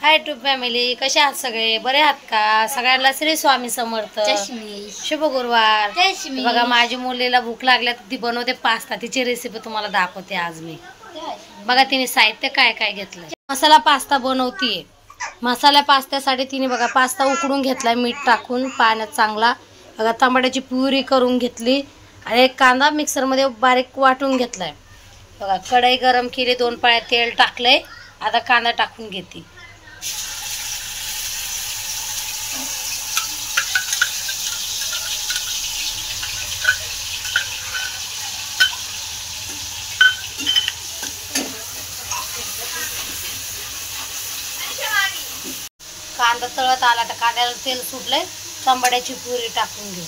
High to family, कसे आहात सगळे? बरे आहात का? सगळ्यांना श्री स्वामी समर्थ. शुभ गुरुवार. बघा माझी मुलीला भूक लागल्या ती बनवते पास्ता. तिची रेसिपी तुम्हाला दाखवते आज मी. बघा तिने साहित्य काय काय घेतलंय. मसाला पास्ता बनवतीये. मसाला पास्त्यासाठी तिने बघा पास्ता उकडून घेतलाय मीठ टाकून पाण्यात चांगला. बघा टमाट्याची प्युरी करून घेतली आणि एक कांदा मिक्सरमध्ये बारीक वाटून घेतलाय. बघा कढई गरम केली, 2 पाळ्या तेल टाकलंय. आता कांदा टाकून घेते. कांदा तळत आला तर कांद्याला तेल सुटलंय. टमाट्याची प्युरी टाकून घेऊ.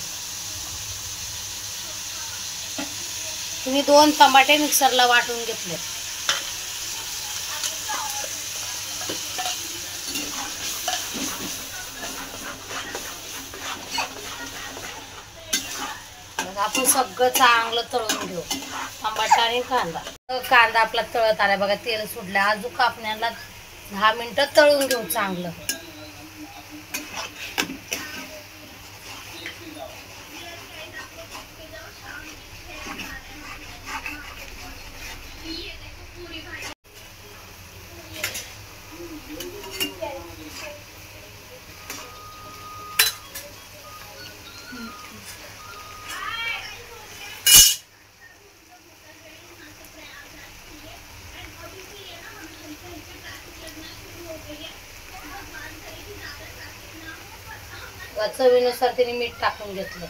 तुम्ही 2 टमाटे मिक्सरला वाटून घेतले. आपण सगळं चांगलं तळून घेऊ. टमाटा आणि कांदा आपला तळत आला बघा, तेल सुटलं. अजून कापण्याला 10 मिनिटं तळून घेऊ चांगलं. चवीनुसार तिने मीठ टाकून घेतलं.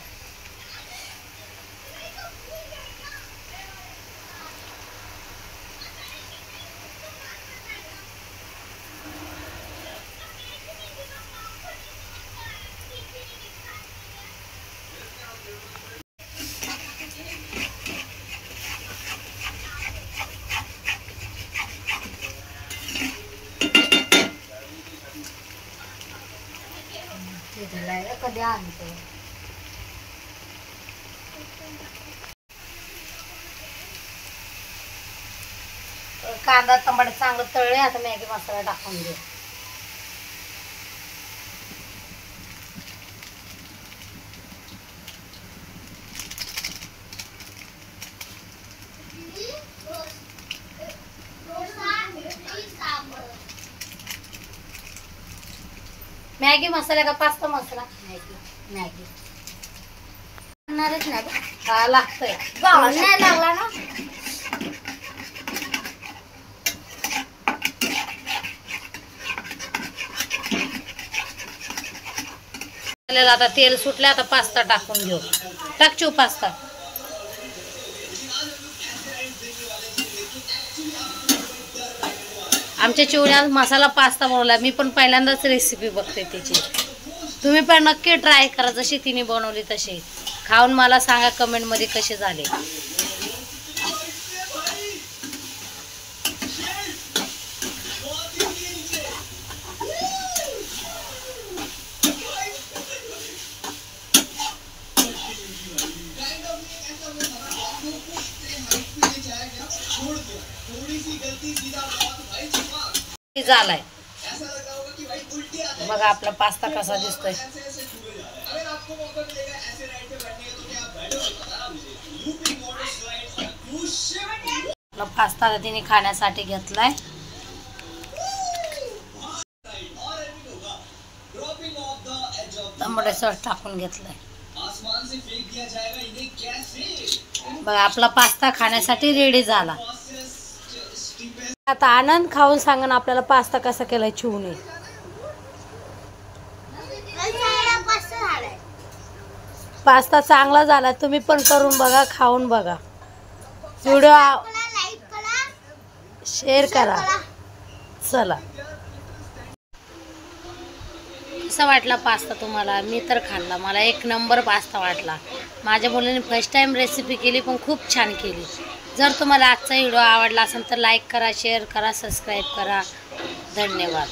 कधी आणते कांदा टमाटर चांगलं तळले. आता मॅगी मसाला टाकून घे. मॅगी मसाला का पास्ता मसाला? मॅगी नाही लागतंय. नाही लागला ना. आता तेल सुटले. आता पास्ता टाकून घेऊ. टाक चिव पास्ता. आमच्या चिवण्यात मसाला पास्ता बनवला. मी पण पहिल्यांदाच रेसिपी बघते त्याची. तुम्ही पण नक्की ट्राय करा जशी तिने बनवली तशी. खाऊन मला सांगा कमेंटमध्ये कसे झाले. झालाय बघा आपला पास्ता कसा दिसतोय. आपला पास्ता तिने खाण्यासाठी घेतलाय. टमाटर सॉस टाकून घेतलाय. बघा आपला पास्ता खाण्यासाठी रेडी झाला. आता आनंद खाऊन सांगा ना आपल्याला पास्ता कसा केलाय चिवणे. पास्ता चांगला झाला. तुम्ही पण करून बघा, खाऊन बघा. व्हिडिओ शेअर करा. चला कसा वाटला पास्ता तुम्हाला? मी तर खाल्ला. मला 1 नंबर पास्ता वाटला. माझ्या मुलीने फर्स्ट टाइम रेसिपी केली पण खूप छान केली. जर तुम्हाला आजचा व्हिडिओ आवडला असेल तर लाईक करा, शेअर करा, सबस्क्राईब करा. धन्यवाद.